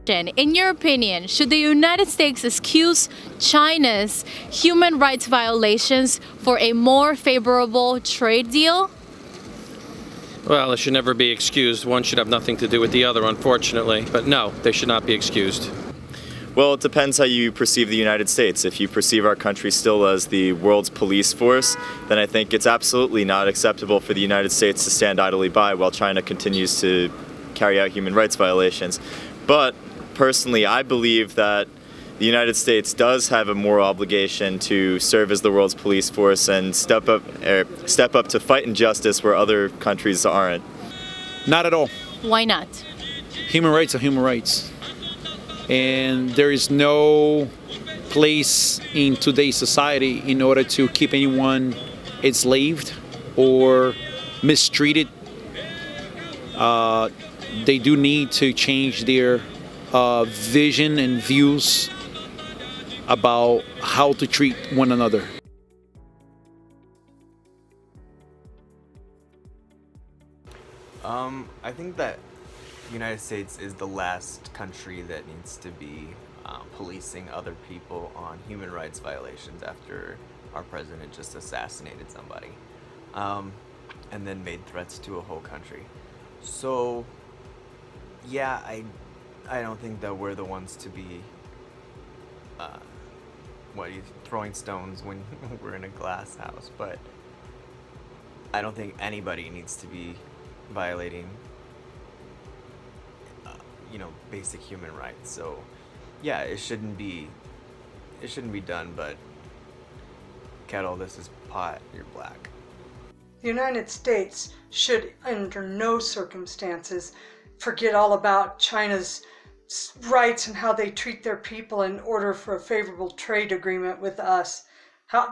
In your opinion, should the United States excuse China's human rights violations for a more favorable trade deal? Well, it should never be excused. One should have nothing to do with the other, unfortunately. But no, they should not be excused. Well, it depends how you perceive the United States. If you perceive our country still as the world's police force, then I think it's absolutely not acceptable for the United States to stand idly by while China continues to carry out human rights violations. But personally, I believe that the United States does have a moral obligation to serve as the world's police force and step up to fight injustice where other countries aren't. Not at all. Why not? Human rights are human rights. And there is no place in today's society in order to keep anyone enslaved or mistreated. They do need to change their vision and views about how to treat one another. I think that the United States is the last country that needs to be policing other people on human rights violations after our president just assassinated somebody and then made threats to a whole country. So yeah, I don't think that we're the ones to be throwing stones when we're in a glass house, but I don't think anybody needs to be violating basic human rights. So yeah, it shouldn't be done, but kettle, this is pot, you're black. The United States should under no circumstances forget all about China's rights and how they treat their people in order for a favorable trade agreement with us.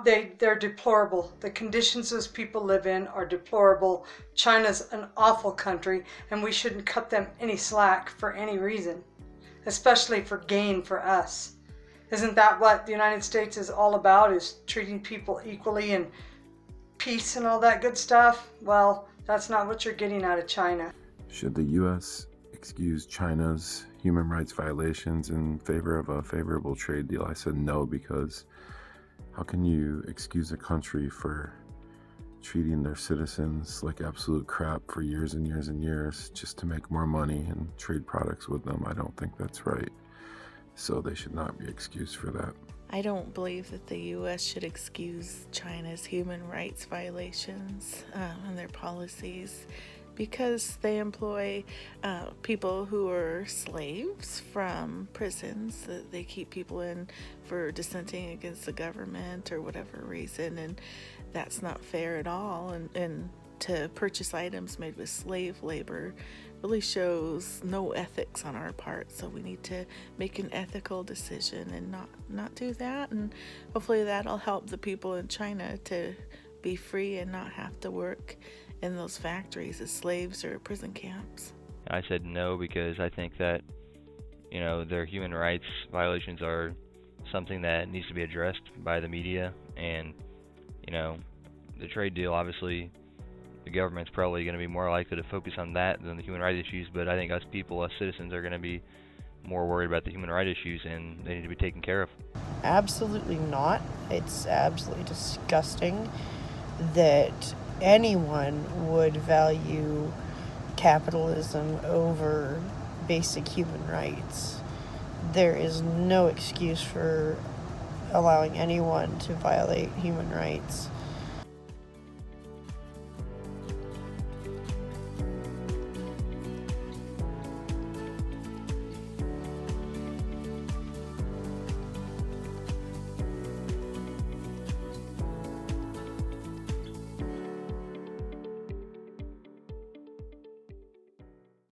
They're deplorable. The conditions those people live in are deplorable. China's an awful country, and we shouldn't cut them any slack for any reason, especially for gain for us. Isn't that what the United States is all about, is treating people equally and peace and all that good stuff? Well, that's not what you're getting out of China. Should the U.S. excuse China's human rights violations in favor of a favorable trade deal? I said no, because how can you excuse a country for treating their citizens like absolute crap for years and years and years just to make more money and trade products with them? I don't think that's right. So they should not be excused for that. I don't believe that the U.S. should excuse China's human rights violations and their policies, because they employ people who are slaves from prisons that they keep people in for dissenting against the government or whatever reason, and that's not fair at all. And to purchase items made with slave labor really shows no ethics on our part. So we need to make an ethical decision and not do that, and hopefully that'll help the people in China to be free and not have to work in those factories as slaves or prison camps. I said no because I think that their human rights violations are something that needs to be addressed by the media, and the trade deal, obviously the government's probably going to be more likely to focus on that than the human rights issues, but I think us people, us citizens, are going to be more worried about the human rights issues, and they need to be taken care of. Absolutely not. It's absolutely disgusting that anyone would value capitalism over basic human rights. There is no excuse for allowing anyone to violate human rights.